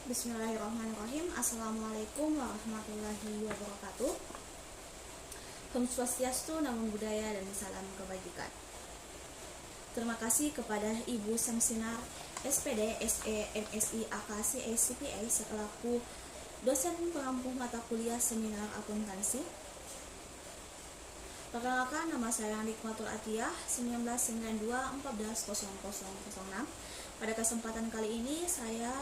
Bismillahirrahmanirrahim. Assalamualaikum warahmatullahi wabarakatuh. Om Swastiastu, Namo Buddhaya, dan salam kebajikan. Terima kasih kepada Ibu Samsinar, SPD, SE, MSI, AKC, CPA, selaku dosen pengampu mata kuliah seminar akuntansi. Perkenalkan, nama saya Nikmatul Atiyah, 1992-14-0006. Pada kesempatan kali ini saya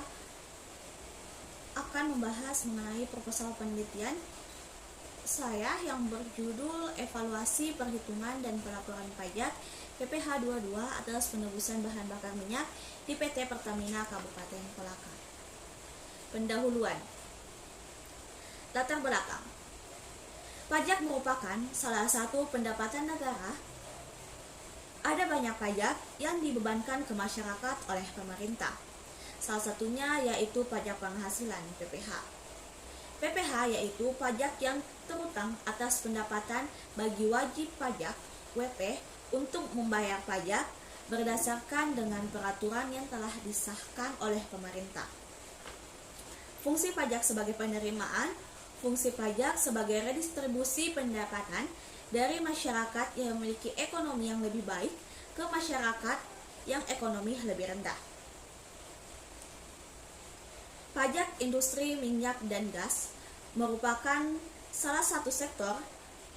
akan membahas mengenai proposal penelitian saya yang berjudul Evaluasi Perhitungan dan Pelaporan Pajak PPh 22 atas penebusan bahan bakar minyak di PT Pertamina Kabupaten Kolaka. Pendahuluan. Latar belakang. Pajak merupakan salah satu pendapatan negara. Ada banyak pajak yang dibebankan ke masyarakat oleh pemerintah. Salah satunya yaitu pajak penghasilan PPh. PPh yaitu pajak yang terutang atas pendapatan bagi wajib pajak WP untuk membayar pajak berdasarkan dengan peraturan yang telah disahkan oleh pemerintah. Fungsi pajak sebagai penerimaan, fungsi pajak sebagai redistribusi pendapatan dari masyarakat yang memiliki ekonomi yang lebih baik ke masyarakat yang ekonomi lebih rendah. Pajak industri minyak dan gas merupakan salah satu sektor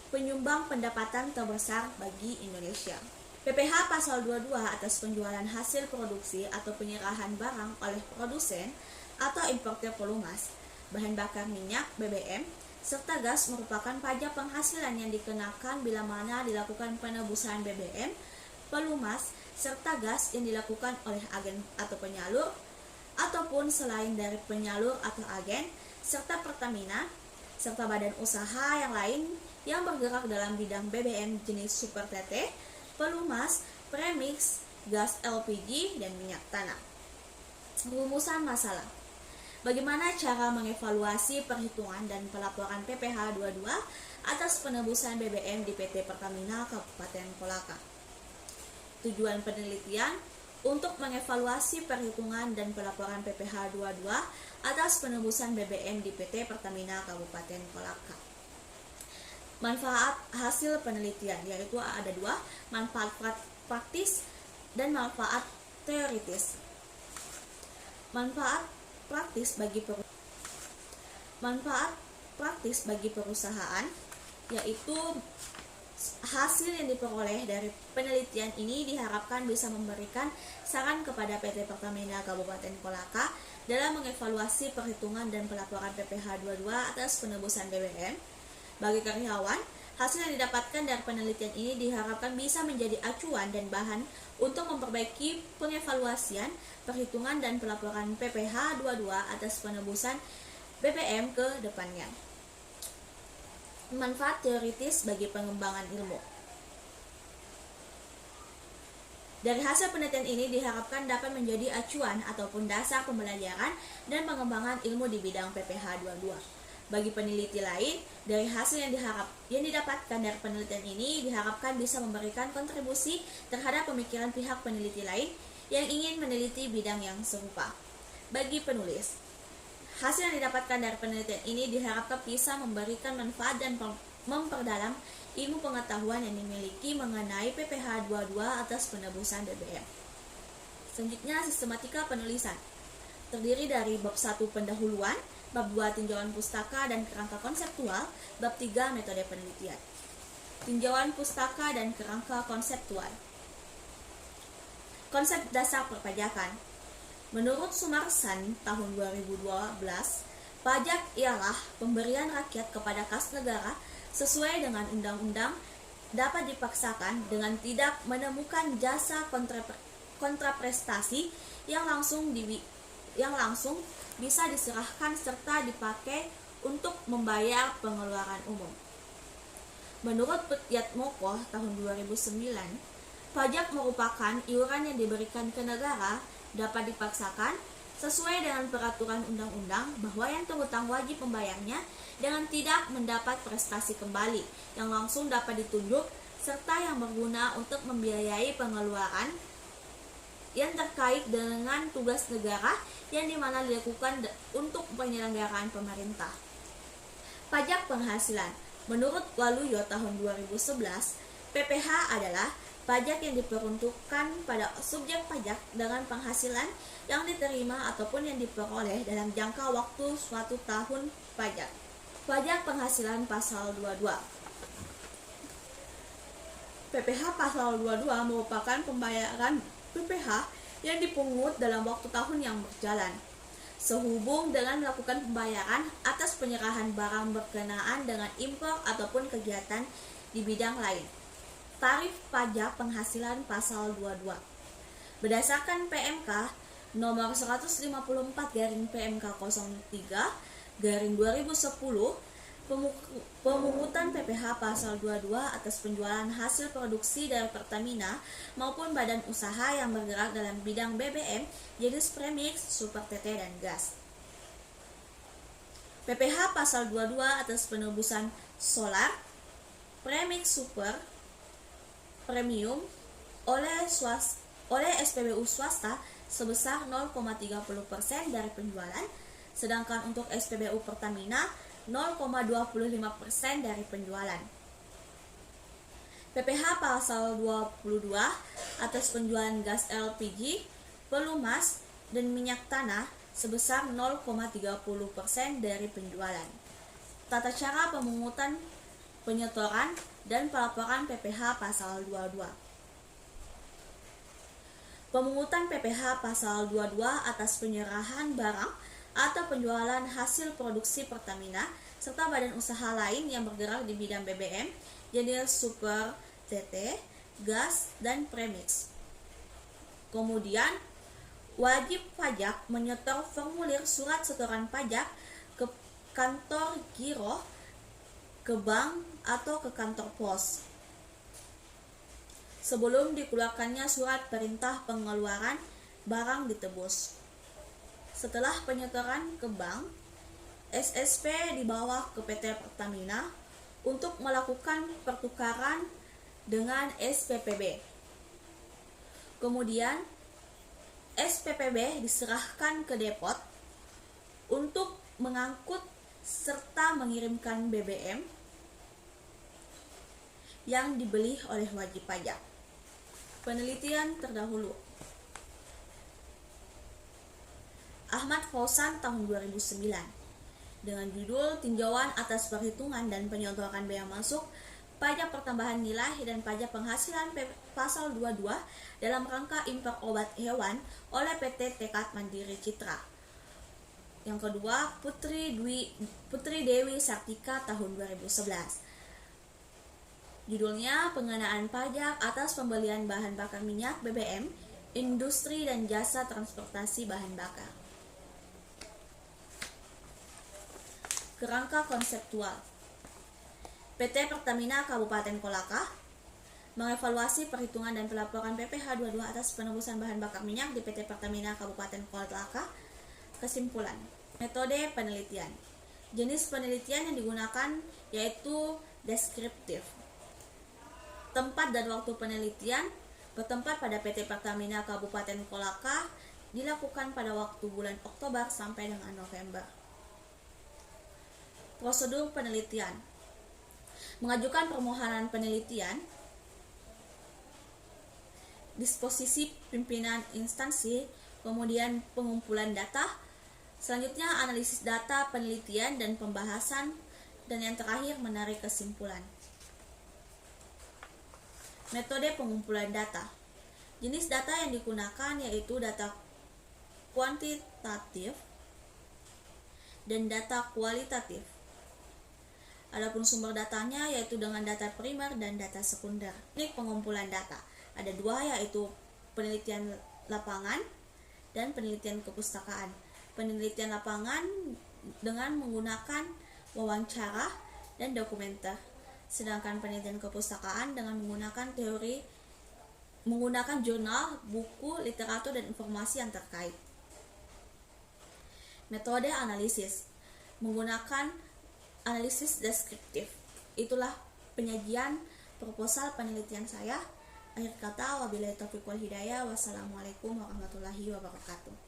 penyumbang pendapatan terbesar bagi Indonesia. PPh pasal 22 atas penjualan hasil produksi atau penyerahan barang oleh produsen atau importer pelumas, bahan bakar minyak BBM, serta gas merupakan pajak penghasilan yang dikenakan bila mana dilakukan penebusan BBM, pelumas, serta gas yang dilakukan oleh agen atau penyalur ataupun selain dari penyalur atau agen, serta Pertamina, serta badan usaha yang lain yang bergerak dalam bidang BBM jenis Super TT, pelumas, premix, gas LPG, dan minyak tanah. Rumusan masalah. Bagaimana cara mengevaluasi perhitungan dan pelaporan PPh 22 atas penebusan BBM di PT Pertamina Kabupaten Kolaka? Tujuan penelitian untuk mengevaluasi perhitungan dan pelaporan PPh 22 atas penebusan BBM di PT Pertamina Kabupaten Kolaka. Manfaat hasil penelitian yaitu ada dua, manfaat praktis dan manfaat teoritis. Manfaat praktis bagi perusahaan yaitu hasil yang diperoleh dari penelitian ini diharapkan bisa memberikan saran kepada PT Pertamina Kabupaten Kolaka dalam mengevaluasi perhitungan dan pelaporan PPh 22 atas penebusan BBM. Bagi karyawan, hasil yang didapatkan dari penelitian ini diharapkan bisa menjadi acuan dan bahan untuk memperbaiki pengevaluasian perhitungan dan pelaporan PPh 22 atas penebusan BBM ke depannya. Manfaat teoritis bagi pengembangan ilmu. Dari hasil penelitian ini diharapkan dapat menjadi acuan ataupun dasar pembelajaran dan pengembangan ilmu di bidang PPh 22. Bagi peneliti lain, dari hasil yang didapatkan dari penelitian ini diharapkan bisa memberikan kontribusi terhadap pemikiran pihak peneliti lain yang ingin meneliti bidang yang serupa. Bagi penulis, hasil yang didapatkan dari penelitian ini diharapkan bisa memberikan manfaat dan memperdalam ilmu pengetahuan yang dimiliki mengenai PPh 22 atas penebusan BBM. Selanjutnya, sistematika penulisan. Terdiri dari bab 1 pendahuluan, bab 2 tinjauan pustaka dan kerangka konseptual, bab 3 metode penelitian. Tinjauan pustaka dan kerangka konseptual. Konsep dasar perpajakan. Menurut Sumarsan tahun 2012, pajak ialah pemberian rakyat kepada kas negara sesuai dengan undang-undang dapat dipaksakan dengan tidak menemukan jasa kontraprestasi yang langsung bisa diserahkan serta dipakai untuk membayar pengeluaran umum. Menurut Yatmoko tahun 2009, pajak merupakan iuran yang diberikan ke negara dapat dipaksakan sesuai dengan peraturan undang-undang bahwa yang terhutang wajib membayarnya dengan tidak mendapat prestasi kembali yang langsung dapat ditunjuk serta yang berguna untuk membiayai pengeluaran yang terkait dengan tugas negara yang dimana dilakukan untuk penyelenggaraan pemerintah. Pajak penghasilan. Menurut Waluyo tahun 2011, PPh adalah pajak yang diperuntukkan pada subjek pajak dengan penghasilan yang diterima ataupun yang diperoleh dalam jangka waktu suatu tahun pajak. Pajak penghasilan pasal 22. PPh pasal 22 merupakan pembayaran PPh yang dipungut dalam waktu tahun yang berjalan, sehubung dengan melakukan pembayaran atas penyerahan barang berkenaan dengan impor ataupun kegiatan di bidang lain. Tarif pajak penghasilan pasal 22. Berdasarkan PMK nomor 154/PMK 03/2010, pemungutan PPh pasal 22 atas penjualan hasil produksi dari Pertamina maupun badan usaha yang bergerak dalam bidang BBM, jenis premix, super TT, dan gas. PPh pasal 22 atas penebusan solar, premix super, premium oleh SPBU swasta sebesar 0,30% dari penjualan, sedangkan untuk SPBU Pertamina 0,25% dari penjualan. PPh pasal 22 atas penjualan gas LPG, pelumas, dan minyak tanah sebesar 0,30% dari penjualan. Tata cara pemungutan, penyetoran, dan pelaporan PPh pasal 22. Pemungutan PPh pasal 22 atas penyerahan barang atau penjualan hasil produksi Pertamina serta badan usaha lain yang bergerak di bidang BBM, jenis super TT, gas, dan premix. Kemudian, wajib pajak menyetor formulir surat setoran pajak ke kantor giro, ke bank, atau ke kantor pos sebelum dikeluarkannya surat perintah pengeluaran barang ditebus. Setelah penyetoran ke bank, SSP dibawa ke PT Pertamina untuk melakukan pertukaran dengan SPPB. Kemudian, SPPB diserahkan ke depot untuk mengangkut serta mengirimkan BBM yang dibeli oleh wajib pajak. Penelitian terdahulu. Ahmad Fauzan tahun 2009 dengan judul Tinjauan atas Perhitungan dan Penyetoran Bea Masuk Pajak Pertambahan Nilai dan Pajak Penghasilan pasal 22 dalam rangka impor obat hewan oleh PT Tekad Mandiri Citra. Yang kedua, Putri Dewi Sartika tahun 2011. Judulnya Pengenaan Pajak atas Pembelian Bahan Bakar Minyak BBM, Industri dan Jasa Transportasi Bahan Bakar. Kerangka konseptual. PT Pertamina Kabupaten Kolaka mengevaluasi perhitungan dan pelaporan PPh 22 atas penebusan bahan bakar minyak di PT Pertamina Kabupaten Kolaka. Kesimpulan. Metode penelitian. Jenis penelitian yang digunakan yaitu deskriptif. Tempat dan waktu penelitian bertempat pada PT Pertamina Kabupaten Kolaka, dilakukan pada waktu bulan Oktober sampai dengan November. Prosedur penelitian. Mengajukan permohonan penelitian, disposisi pimpinan instansi, kemudian pengumpulan data, selanjutnya analisis data penelitian dan pembahasan, dan yang terakhir menarik kesimpulan. Metode pengumpulan data. Jenis data yang digunakan yaitu data kuantitatif dan data kualitatif. Adapun sumber datanya yaitu dengan data primer dan data sekunder. Teknik pengumpulan data ada dua, yaitu penelitian lapangan dan penelitian kepustakaan. Penelitian lapangan dengan menggunakan wawancara dan dokumenter, sedangkan penelitian kepustakaan dengan menggunakan jurnal, buku, literatur, dan informasi yang terkait. Metode analisis menggunakan analisis deskriptif. Itulah penyajian proposal penelitian saya. Akhir kata, wabillahi taufiq wal hidayah. Wassalamualaikum warahmatullahi wabarakatuh.